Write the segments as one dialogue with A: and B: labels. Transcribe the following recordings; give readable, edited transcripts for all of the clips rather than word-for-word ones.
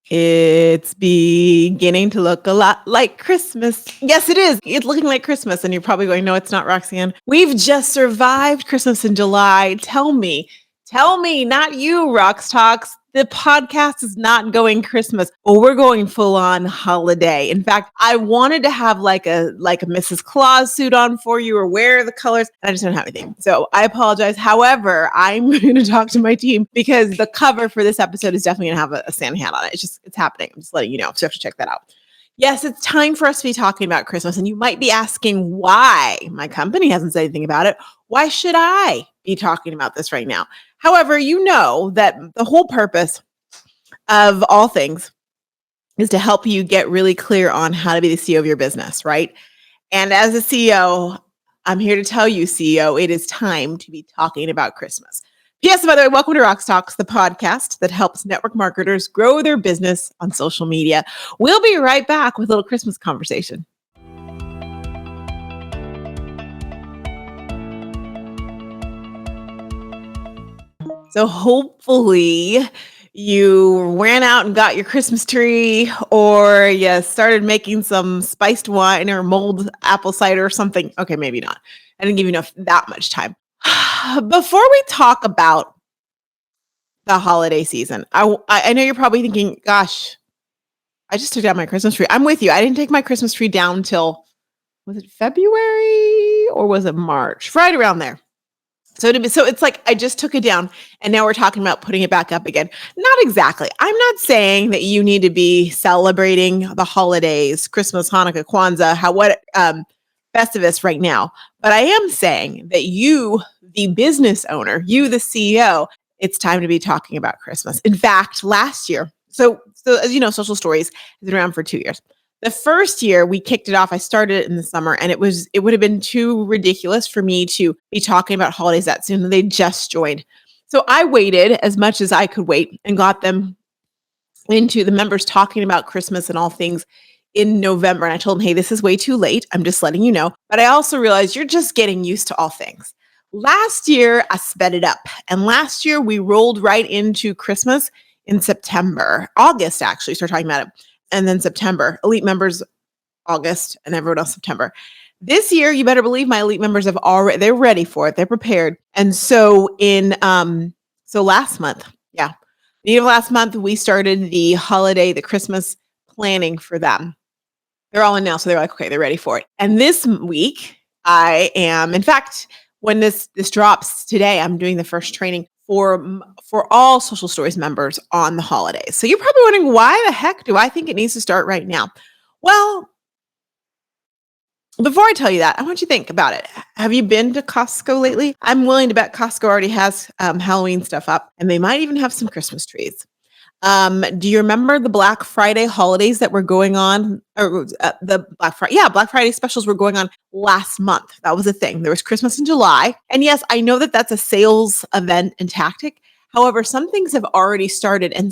A: It's beginning to look a lot like Christmas. Yes, it is. It's looking like Christmas. And you're probably going, no, it's not, Roxanne. We've just survived Christmas in July. Tell me, not you, Roxtalks. The podcast is not going Christmas. Oh, we're going full on holiday. In fact, I wanted to have like a Mrs. Claus suit on for you or wear the colors. And I just don't have anything. So I apologize. However, I'm going to talk to my team because the cover for this episode is definitely going to have a Santa hat on it. It's happening. I'm just letting you know. So you have to check that out. Yes, it's time for us to be talking about Christmas. And you might be asking why my company hasn't said anything about it. Why should I be talking about this right now? However, you know that the whole purpose of all things is to help you get really clear on how to be the CEO of your business, right? And as a CEO, I'm here to tell you, CEO, it is time to be talking about Christmas. P.S. By the way, welcome to Roxtalks, the podcast that helps network marketers grow their business on social media. We'll be right back with a little Christmas conversation. So hopefully you ran out and got your Christmas tree, or you started making some spiced wine or mulled apple cider or something. Okay, maybe not. I didn't give you that much time. Before we talk about the holiday season, I know you're probably thinking, gosh, I just took down my Christmas tree. I'm with you. I didn't take my Christmas tree down till, was it February or was it March? Right around there. So it's like I just took it down and now we're talking about putting it back up again. Not exactly. I'm not saying that you need to be celebrating the holidays, Christmas, Hanukkah, Kwanzaa, Festivus right now. But I am saying that you, the business owner, you, the CEO, it's time to be talking about Christmas. In fact, last year, so as you know, Social Stories has been around for 2 years. The first year we kicked it off, I started it in the summer, and it would have been too ridiculous for me to be talking about holidays that soon. They just joined. So I waited as much as I could wait and got them into the members talking about Christmas and all things in November. And I told them, hey, this is way too late. I'm just letting you know. But I also realized you're just getting used to all things. Last year, I sped it up. And last year, we rolled right into Christmas in September. August, actually, started talking about it. And then September, elite members, August, and everyone else, September. This year, you better believe my elite members they're ready for it. They're prepared. And so last month, the end of last month, we started the Christmas planning for them. They're all in now. So they're like, okay, they're ready for it. And this week I am, in fact, when this drops today, I'm doing the first training for all Social Stories members on the holidays. So you're probably wondering, why the heck do I think it needs to start right now? Well, before I tell you that, I want you to think about it. Have you been to Costco lately? I'm willing to bet Costco already has Halloween stuff up, and they might even have some Christmas trees. Do you remember the Black Friday holidays that were going on, or the Black Friday specials were going on last month? That was a thing. There was Christmas in July. And yes, I know that that's a sales event and tactic. However, some things have already started and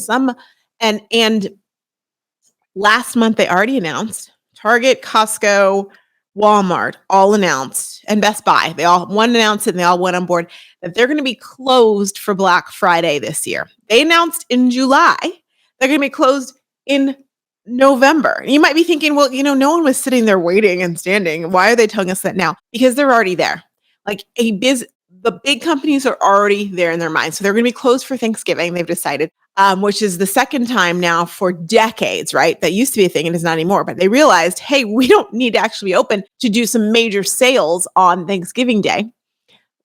A: last month they already announced. Target, Costco, Walmart all announced, and Best Buy, one announced it and they all went on board that they're going to be closed for Black Friday this year. They announced in July they're going to be closed in November. You might be thinking, well, no one was sitting there waiting and standing. Why are they telling us that now? Because they're already there. Like the big companies are already there in their minds. So they're going to be closed for Thanksgiving, they've decided, which is the second time now for decades, right? That used to be a thing and is not anymore. But they realized, hey, we don't need to actually be open to do some major sales on Thanksgiving Day.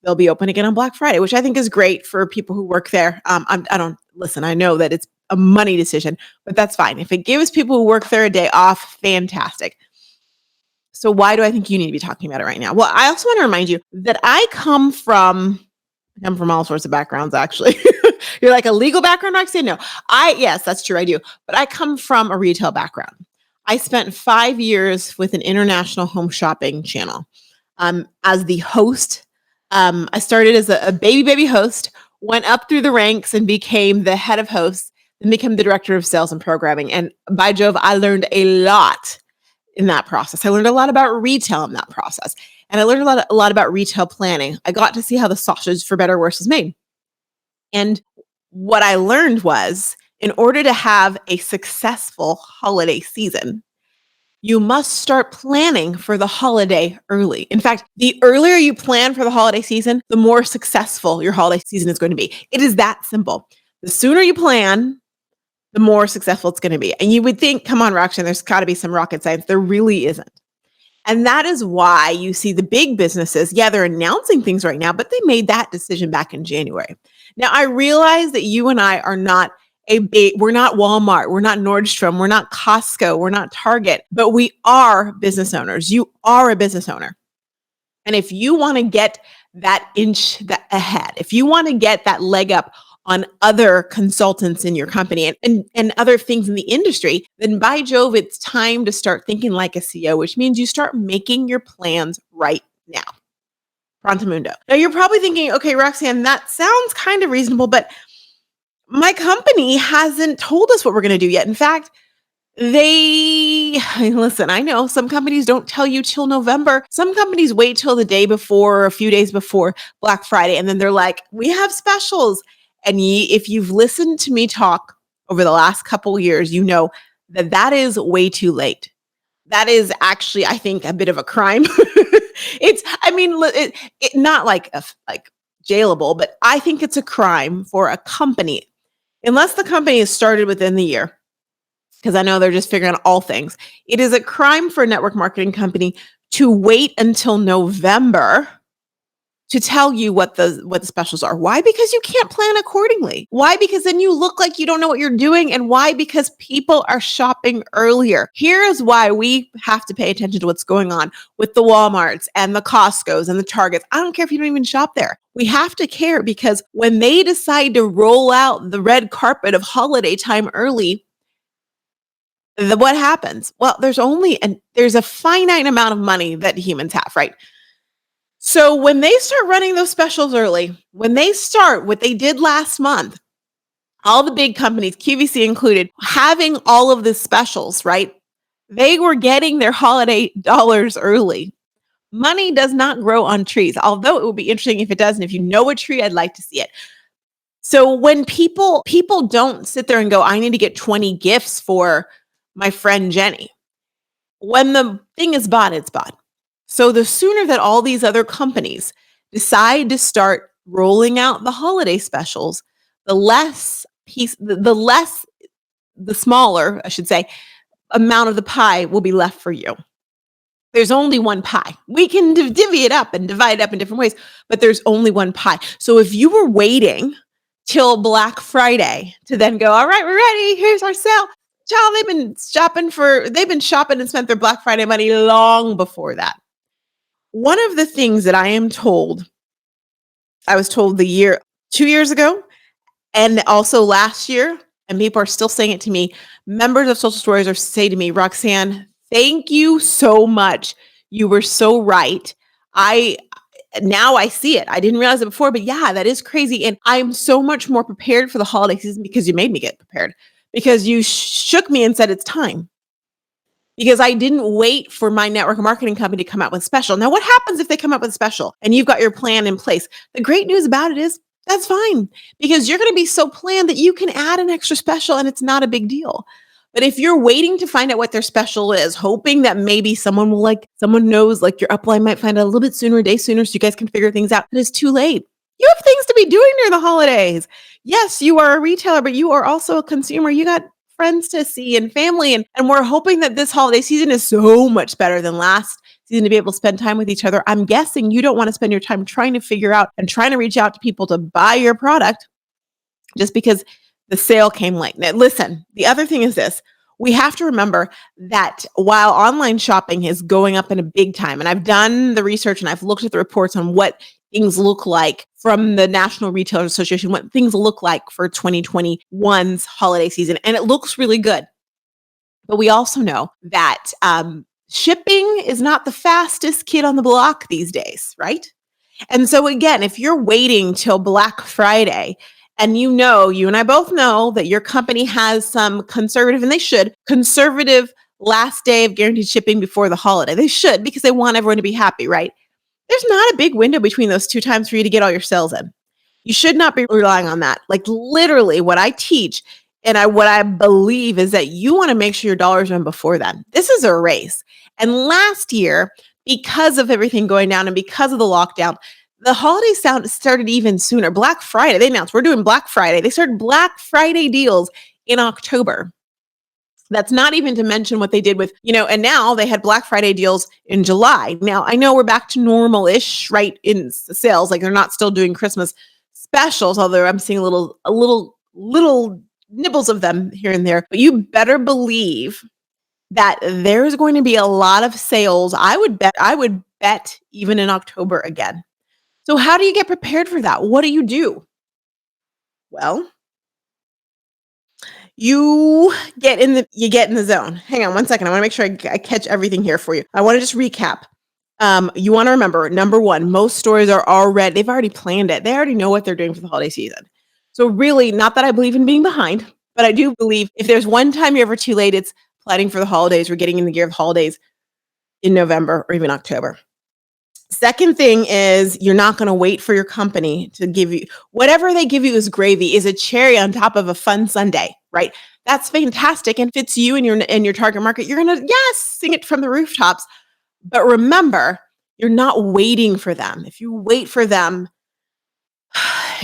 A: They'll be open again on Black Friday, which I think is great for people who work there. I know that it's a money decision, but that's fine. If it gives people who work there a day off, fantastic. So why do I think you need to be talking about it right now? Well, I also want to remind you that I come from all sorts of backgrounds, actually. You're like, a legal background, Roxanne? No, yes, that's true. I do. But I come from a retail background. I spent 5 years with an international home shopping channel as the host. I started as a baby host, went up through the ranks and became the head of hosts, and became the director of sales and programming. And by Jove, I learned a lot in that process. I learned a lot about retail in that process. And I learned a lot about retail planning. I got to see how the sausage, for better or worse, is made. And what I learned was in order to have a successful holiday season, you must start planning for the holiday early. In fact, the earlier you plan for the holiday season, the more successful your holiday season is going to be. It is that simple. The sooner you plan, the more successful it's going to be. And you would think, come on, Roxanne, there's got to be some rocket science. There really isn't. And that is why you see the big businesses, yeah, they're announcing things right now, but they made that decision back in January. Now, I realize that you and I are not we're not Walmart, we're not Nordstrom, we're not Costco, we're not Target, but we are business owners. You are a business owner. And if you want to get that inch ahead, if you want to get that leg up on other consultants in your company and other things in the industry, then by Jove, it's time to start thinking like a CEO, which means you start making your plans right now. Pronto. Now you're probably thinking, okay, Roxanne, that sounds kind of reasonable, but my company hasn't told us what we're going to do yet. In fact, listen, I know some companies don't tell you till November. Some companies wait till the day before or a few days before Black Friday. And then they're like, we have specials. And if you've listened to me talk over the last couple of years, you know that that is way too late. That is actually, I think, a bit of a crime. Not like jailable, but I think it's a crime for a company, unless the company is started within the year, because I know they're just figuring out all things. It is a crime for a network marketing company to wait until November to tell you what the specials are. Why? Because you can't plan accordingly. Why? Because then you look like you don't know what you're doing. And why? Because people are shopping earlier. Here is why we have to pay attention to what's going on with the Walmarts and the Costcos and the Targets. I don't care if you don't even shop there. We have to care, because when they decide to roll out the red carpet of holiday time early, what happens? Well, there's a finite amount of money that humans have, right? So when they start running those specials early, when they start what they did last month, all the big companies, QVC included, having all of the specials, right? They were getting their holiday dollars early. Money does not grow on trees, although it would be interesting if it does. And if you know a tree, I'd like to see it. So when people don't sit there and go, I need to get 20 gifts for my friend Jenny. When the thing is bought, it's bought. So the sooner that all these other companies decide to start rolling out the holiday specials, the smaller, I should say, amount of the pie will be left for you. There's only one pie. We can divvy it up and divide it up in different ways, but there's only one pie. So if you were waiting till Black Friday to then go, all right, we're ready, here's our sale. Child, they've been shopping and spent their Black Friday money long before that. One of the things that I was told 2 years ago, and also last year, and people are still saying it to me, members of Social Stories are saying to me, Roxanne, thank you so much. You were so right. Now I see it. I didn't realize it before, but yeah, that is crazy. And I'm so much more prepared for the holiday season because you made me get prepared, because you shook me and said, it's time. Because I didn't wait for my network marketing company to come out with special. Now, what happens if they come up with special and you've got your plan in place? The great news about it is that's fine, because you're going to be so planned that you can add an extra special and it's not a big deal. But if you're waiting to find out what their special is, hoping that maybe someone knows, like your upline might find out a little bit sooner, a day sooner, so you guys can figure things out, it is too late. You have things to be doing during the holidays. Yes, you are a retailer, but you are also a consumer. You got friends to see and family. And we're hoping that this holiday season is so much better than last season to be able to spend time with each other. I'm guessing you don't want to spend your time trying to figure out and trying to reach out to people to buy your product just because the sale came late. Now, listen, the other thing is this. We have to remember that while online shopping is going up in a big time, and I've done the research and I've looked at the reports on what things look like from the National Retailer Association, what things look like for 2021's holiday season, and it looks really good. But we also know that shipping is not the fastest kid on the block these days, right? And so again, if you're waiting till Black Friday, and you and I both know that your company has some conservative last day of guaranteed shipping before the holiday. They should, because they want everyone to be happy, right? There's not a big window between those two times for you to get all your sales in. You should not be relying on that. Like literally what I teach And what I believe is that you want to make sure your dollars are in before then. This is a race. And last year, because of everything going down and because of the lockdown, the holiday sound started even sooner. Black Friday, they announced we're doing Black Friday. They started Black Friday deals in October. That's not even to mention what they did with, and now they had Black Friday deals in July. Now, I know we're back to normal-ish, right, in sales. Like they're not still doing Christmas specials, although I'm seeing little nibbles of them here and there. But you better believe that there's going to be a lot of sales. I would bet even in October again. So how do you get prepared for that? What do you do? Well, you get in the zone. Hang on one second. I want to make sure I catch everything here for you. I want to just recap. You want to remember, number one, most stores they've already planned it. They already know what they're doing for the holiday season. So really, not that I believe in being behind, but I do believe if there's one time you're ever too late, it's planning for the holidays or getting in the gear of the holidays in November or even October. Second thing is you're not going to wait for your company to give you whatever they give you is gravy, is a cherry on top of a fun Sunday, right? That's fantastic and fits you and your target market. You're going to, yes, sing it from the rooftops. But remember, you're not waiting for them. If you wait for them,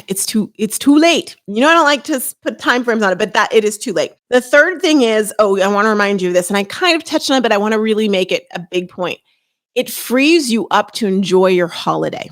A: it's too late. I don't like to put time frames on it, but that it is too late. The third thing is, I want to remind you of this, and I kind of touched on it, but I want to really make it a big point. It frees you up to enjoy your holiday.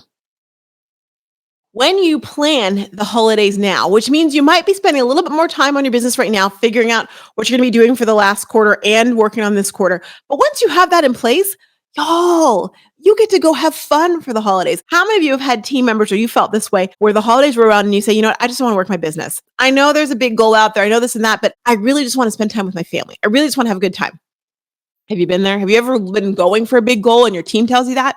A: When you plan the holidays now, which means you might be spending a little bit more time on your business right now, figuring out what you're going to be doing for the last quarter and working on this quarter. But once you have that in place, y'all, you get to go have fun for the holidays. How many of you have had team members or you felt this way where the holidays were around and you say, you know what, I just want to work my business. I know there's a big goal out there. I know this and that, but I really just want to spend time with my family. I really just want to have a good time. Have you been there? Have you ever been going for a big goal and your team tells you that?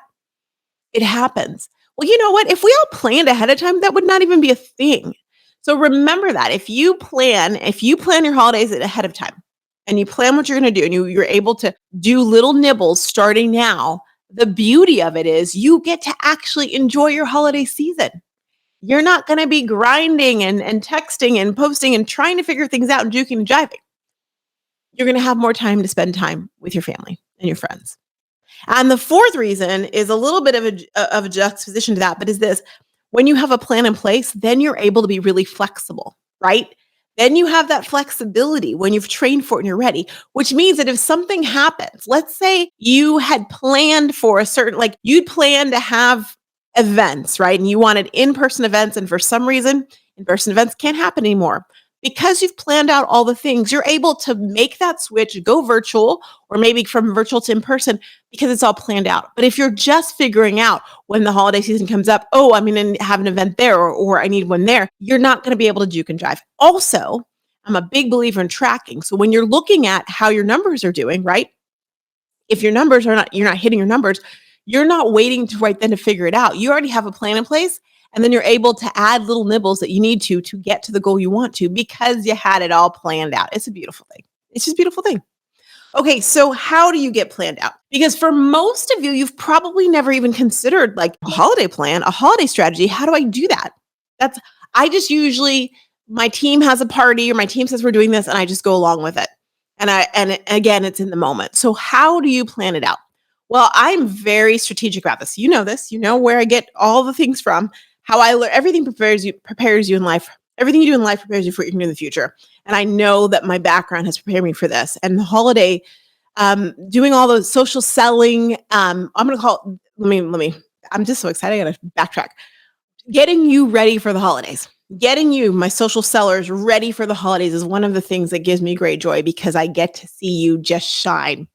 A: It happens. Well, you know what? If we all planned ahead of time, that would not even be a thing. So remember that if you plan your holidays ahead of time and you plan what you're going to do and you're able to do little nibbles starting now, the beauty of it is you get to actually enjoy your holiday season. You're not going to be grinding and texting and posting and trying to figure things out and juking and jiving. You're going to have more time to spend time with your family and your friends. And the fourth reason is a little bit of a juxtaposition to that, but is this: when you have a plan in place, then you're able to be really flexible, right? Then you have that flexibility when you've trained for it and you're ready, which means that if something happens, let's say you had planned for you'd plan to have events, right? And you wanted in-person events, and for some reason, in-person events can't happen anymore. Because you've planned out all the things, you're able to make that switch, go virtual, or maybe from virtual to in person because it's all planned out. But if you're just figuring out when the holiday season comes up, I'm going to have an event there or I need one there, you're not going to be able to juke and drive. Also, I'm a big believer in tracking. So when you're looking at how your numbers are doing, right? If your numbers you're not hitting your numbers, you're not waiting to right then to figure it out. You already have a plan in place. And then you're able to add little nibbles that you need to get to the goal you want to because you had it all planned out. It's a beautiful thing. It's just a beautiful thing. Okay, so how do you get planned out? Because for most of you, you've probably never even considered like a holiday plan, a holiday strategy. How do I do that? I just usually, my team has a party or my team says we're doing this and I just go along with it. And again, it's in the moment. So how do you plan it out? Well, I'm very strategic about this. This, where I get all the things from. How I learn everything prepares you in life. Everything you do in life prepares you for what you can do in the future. And I know that my background has prepared me for this. And the holiday, doing all those social selling, I'm going to call it, let me, I'm just so excited. I got to backtrack. Getting you ready for the holidays. Getting you, my social sellers, ready for the holidays is one of the things that gives me great joy because I get to see you just shine.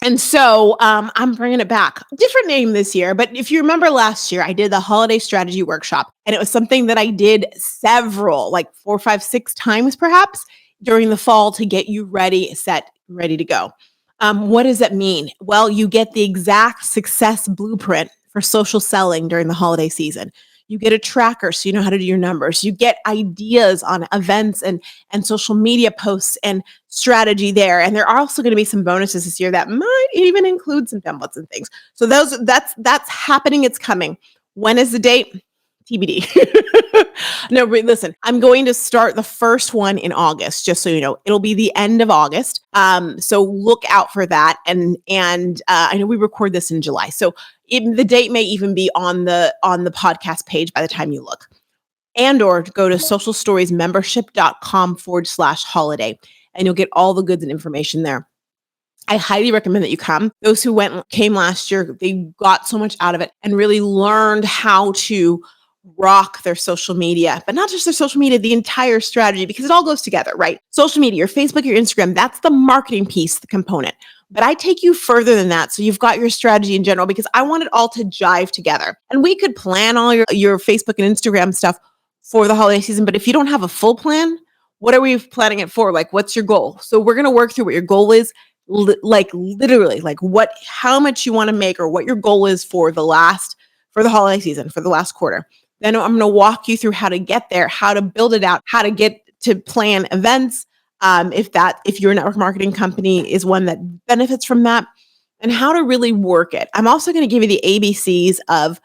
A: And so I'm bringing it back. Different name this year, but if you remember last year, I did the holiday strategy workshop, and it was something that I did several, like 4, 5, 6 times perhaps during the fall to get you ready, set, ready to go. What does that mean? Well, you get the exact success blueprint for social selling during the holiday season. You get a tracker so you know how to do your numbers. You get ideas on events and social media posts and strategy there. And there are also going to be some bonuses this year that might even include some templates and things. So that's happening. It's coming. When is the date? TBD. No, but listen, I'm going to start the first one in August, just so you know. It'll be the end of August. So look out for that. And I know we record this in July. So the date may even be on the podcast page by the time you look. And or go to socialstoriesmembership.com/holiday and you'll get all the goods and information there. I highly recommend that you come. Those who came last year, they got so much out of it and really learned how to rock their social media, but not just their social media, the entire strategy, because it all goes together, right? Social media, your Facebook, your Instagram, that's the marketing piece, the component. But I take you further than that. So you've got your strategy in general, because I want it all to jive together. And we could plan all your Facebook and Instagram stuff for the holiday season. But if you don't have a full plan, what are we planning it for? Like, what's your goal? So we're going to work through what your goal is, literally, like how much you want to make or what your goal is for the holiday season, for the last quarter. Then I'm going to walk you through how to get there, how to build it out, how to get to plan events. If your network marketing company is one that benefits from that, and how to really work it. I'm also going to give you the ABCs of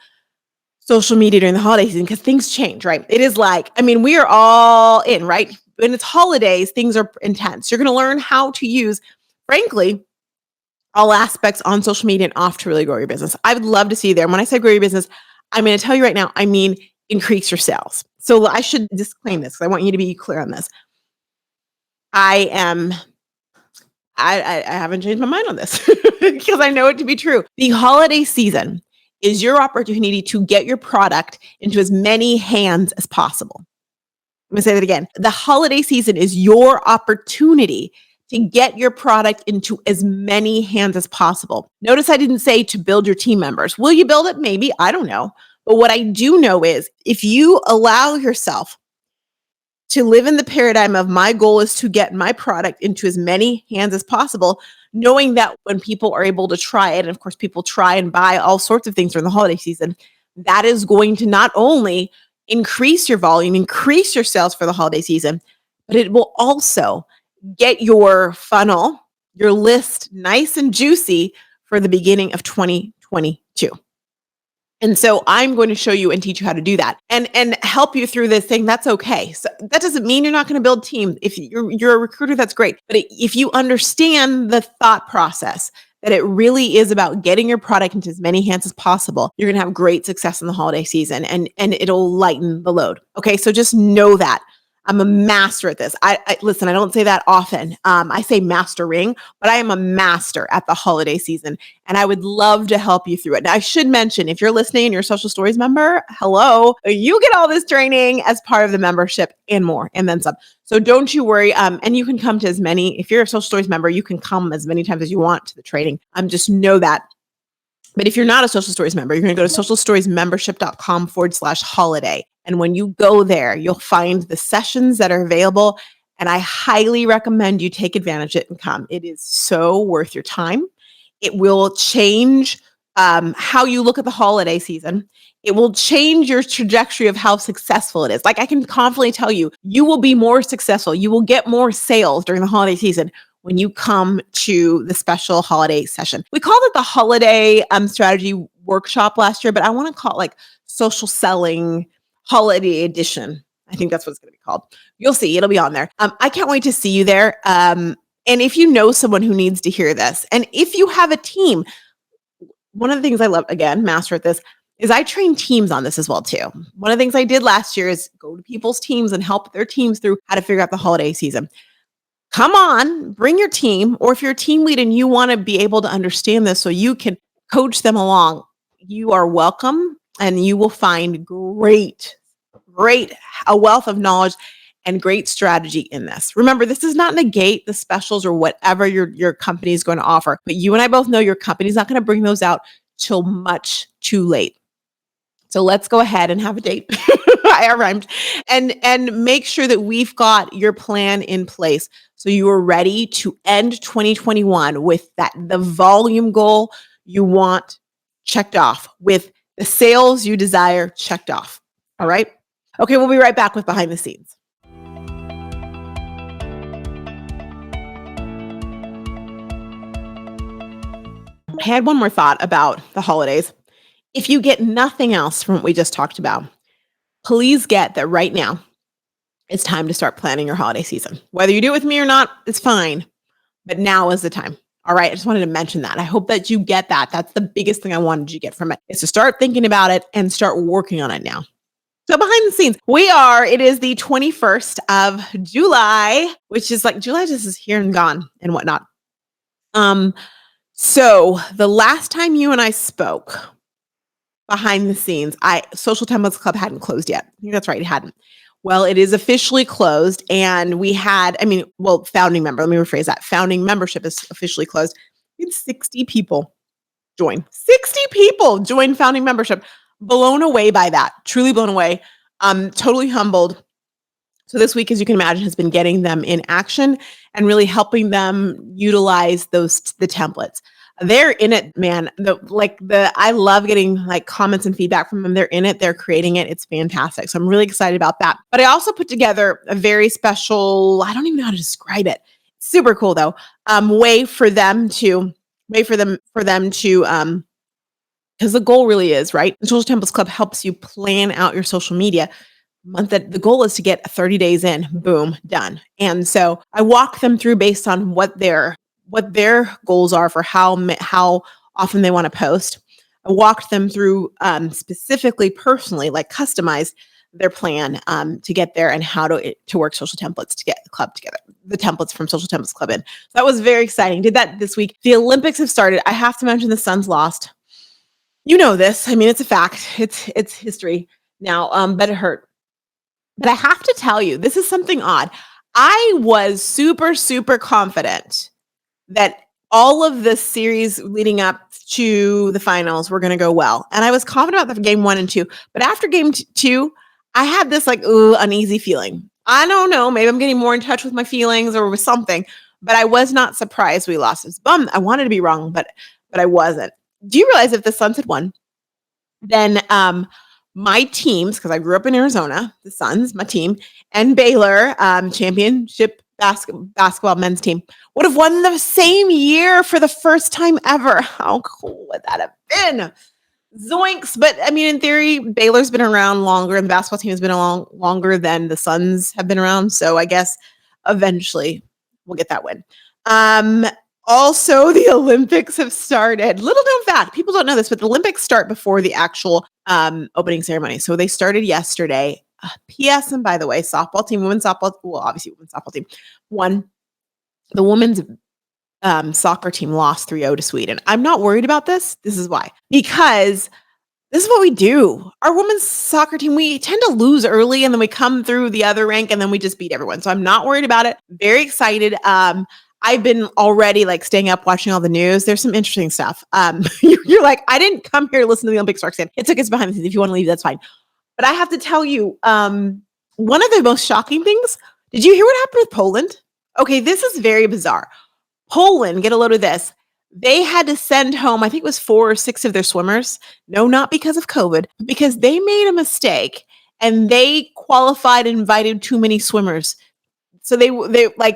A: social media during the holiday season, because things change, right? It is like, we are all in, right? When it's holidays, things are intense. You're going to learn how to use, frankly, all aspects on social media and off to really grow your business. I would love to see you there. And when I say grow your business, I'm going to tell you right now, I mean increase your sales. So I should disclaim this because I want you to be clear on this. I haven't changed my mind on this because I know it to be true. The holiday season is your opportunity to get your product into as many hands as possible. I'm going to say that again. The holiday season is your opportunity to get your product into as many hands as possible. Notice I didn't say to build your team members. Will you build it? Maybe. I don't know. But what I do know is if you allow yourself to live in the paradigm of my goal is to get my product into as many hands as possible, knowing that when people are able to try it, and of course people try and buy all sorts of things during the holiday season, that is going to not only increase your volume, increase your sales for the holiday season, but it will also get your funnel, your list nice and juicy for the beginning of 2022. And so I'm going to show you and teach you how to do that and help you through this thing. That's okay. So that doesn't mean you're not going to build team. If you're a recruiter, that's great. But if you understand the thought process that it really is about getting your product into as many hands as possible, you're going to have great success in the holiday season and it'll lighten the load. Okay. So just know that. I'm a master at this. Listen, I don't say that often. I say mastering, but I am a master at the holiday season, and I would love to help you through it. Now, I should mention, if you're listening and you're a Social Stories member, hello, you get all this training as part of the membership and more, and then some. So don't you worry. And you can come to as many, if you're a Social Stories member, you can come as many times as you want to the training. Just know that. But if you're not a Social Stories member, you're going to go to socialstoriesmembership.com/holiday. And when you go there, you'll find the sessions that are available. And I highly recommend you take advantage of it and come. It is so worth your time. It will change how you look at the holiday season. It will change your trajectory of how successful it is. Like I can confidently tell you, you will be more successful. You will get more sales during the holiday season when you come to the special holiday session. We called it the holiday strategy workshop last year, but I want to call it like social selling holiday edition. I think that's what it's going to be called. You'll see, it'll be on there. I can't wait to see you there. And if you know someone who needs to hear this, and if you have a team, one of the things I love, again, master at this, is I train teams on this as well too. One of the things I did last year is go to people's teams and help their teams through how to figure out the holiday season. Come on, bring your team, or if you're a team lead and you want to be able to understand this so you can coach them along, you are welcome and you will find a wealth of knowledge and great strategy in this. Remember, this does not negate the specials or whatever your company is going to offer, but you and I both know your company's not going to bring those out till much too late. So let's go ahead and have a date. I rhymed. And make sure that we've got your plan in place so you are ready to end 2021 with the volume goal you want checked off, with the sales you desire checked off. All right? Okay, we'll be right back with Behind the Scenes. I had one more thought about the holidays. If you get nothing else from what we just talked about, please get that right now. It's time to start planning your holiday season. Whether you do it with me or not, it's fine. But now is the time. All right. I just wanted to mention that. I hope that you get that. That's the biggest thing I wanted you to get from it is to start thinking about it and start working on it now. So behind the scenes, it is the 21st of July, which is like July just is here and gone and whatnot. So the last time you and I spoke behind the scenes, Social Templates Club hadn't closed yet. I think that's right. It hadn't. Well, it is officially closed. And founding member, let me rephrase that. Founding membership is officially closed. We had 60 people join. 60 people join founding membership. Blown away by that. Truly blown away. Totally humbled. So this week, as you can imagine, has been getting them in action and really helping them utilize the templates. They're in it, man. I love getting like comments and feedback from them. They're in it. They're creating it. It's fantastic. So I'm really excited about that. But I also put together a very special, I don't even know how to describe it. Super cool though. Way for them to, because the goal really is, right? The Social Templates Club helps you plan out your social media month that the goal is to get 30 days in, boom, done. And so I walk them through based on what their goals are for how often they want to post. I walked them through specifically, personally, like customized their plan to get there and how to work social templates to get the club together, the templates from Social Templates Club in. So that was very exciting. Did that this week. The Olympics have started. I have to mention the Suns lost. You know this. I mean, it's a fact. It's history now, but it hurt. But I have to tell you, this is something odd. I was super, super confident that all of the series leading up to the finals were going to go well. And I was confident about the game 1 and 2. But after game 2, I had this uneasy feeling. I don't know. Maybe I'm getting more in touch with my feelings or with something. But I was not surprised we lost. It was bummed. I wanted to be wrong, but I wasn't. Do you realize if the Suns had won, then my teams, because I grew up in Arizona, the Suns, my team, and Baylor, championship basketball men's team, would have won the same year for the first time ever. How cool would that have been? Zoinks. But I mean, in theory, Baylor's been around longer and the basketball team has been around longer than the Suns have been around. So I guess eventually we'll get that win. Also, the Olympics have started. Little known fact, people don't know this, but the Olympics start before the actual opening ceremony. So they started yesterday. P.S. And by the way, softball team, women's softball, well, obviously women's softball team won. The women's soccer team lost 3-0 to Sweden. I'm not worried about this. This is why. Because this is what we do. Our women's soccer team, we tend to lose early and then we come through the other rank and then we just beat everyone. So I'm not worried about it. Very excited. I've been already staying up watching all the news. There's some interesting stuff. You're like, I didn't come here to listen to the Olympics, Roxanne. It took us behind the scenes. If you want to leave, that's fine. But I have to tell you, one of the most shocking things, did you hear what happened with Poland? Okay, this is very bizarre. Poland, get a load of this. They had to send home, I think it was 4 or 6 of their swimmers. No, not because of COVID, but because they made a mistake and they qualified and invited too many swimmers. So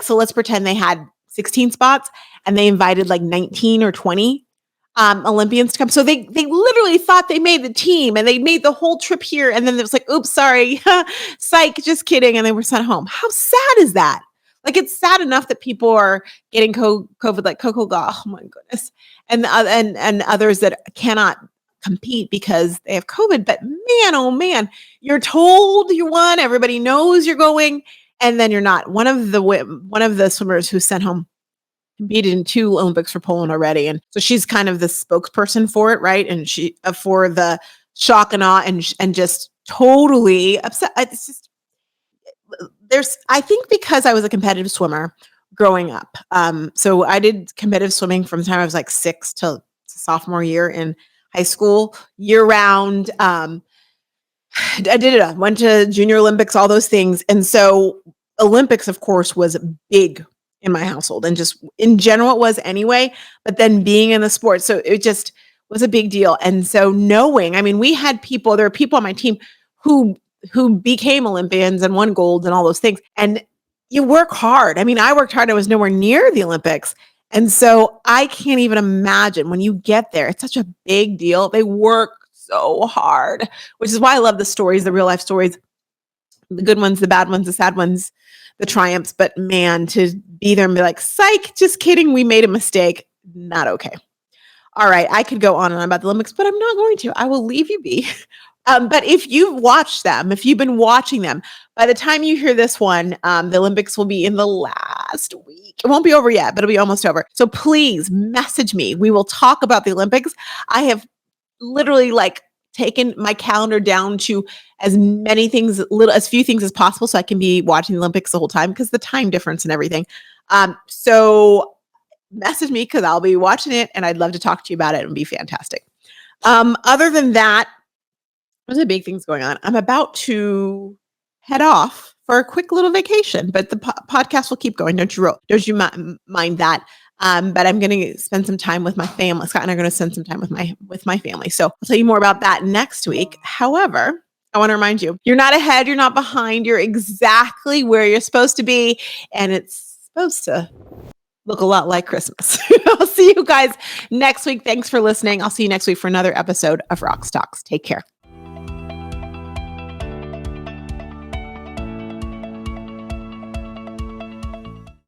A: so let's pretend they had 16 spots and they invited 19 or 20 Olympians to come. So they literally thought they made the team and they made the whole trip here. And then it was oops, sorry, psych, just kidding. And they were sent home. How sad is that? It's sad enough that people are getting COVID like Coco Gauff. Oh my goodness. And others that cannot compete because they have COVID. But man, oh man, you're told you won. Everybody knows you're going. And then you're not. One of the swimmers who sent home competed in 2 Olympics for Poland already. And so she's kind of the spokesperson for it, right? And she for the shock and awe and just totally upset. It's just I think because I was a competitive swimmer growing up. So I did competitive swimming from the time I was 6 to sophomore year in high school, year round. I did it. I went to Junior Olympics, all those things. And so Olympics, of course, was big in my household and just in general it was anyway, but then being in the sport. So it just was a big deal. And so knowing, I mean, there were people on my team who became Olympians and won gold and all those things. And you work hard. I mean, I worked hard. I was nowhere near the Olympics. And so I can't even imagine when you get there, it's such a big deal. They work so hard, which is why I love the stories, the real life stories, the good ones, the bad ones, the sad ones, the triumphs. But man, to be there and be like, psych, just kidding. We made a mistake. Not okay. All right. I could go on and on about the Olympics, but I'm not going to. I will leave you be. But if you've watched them, if you've been watching them, by the time you hear this one, the Olympics will be in the last week. It won't be over yet, but it'll be almost over. So please message me. We will talk about the Olympics. I have literally like taken my calendar down to as many things, as few things as possible, so I can be watching the Olympics the whole time because the time difference and everything. So message me because I'll be watching it and I'd love to talk to you about it and be fantastic. Other than that, there's a big things going on. I'm about to head off for a quick little vacation, but the podcast will keep going. Don't you mind that? But I'm going to spend some time with my family. Scott and I are going to spend some time with my family. So I'll tell you more about that next week. However, I want to remind you, you're not ahead, you're not behind, you're exactly where you're supposed to be, and it's supposed to look a lot like Christmas. I'll see you guys next week. Thanks for listening. I'll see you next week for another episode of Roxtalks. Take care.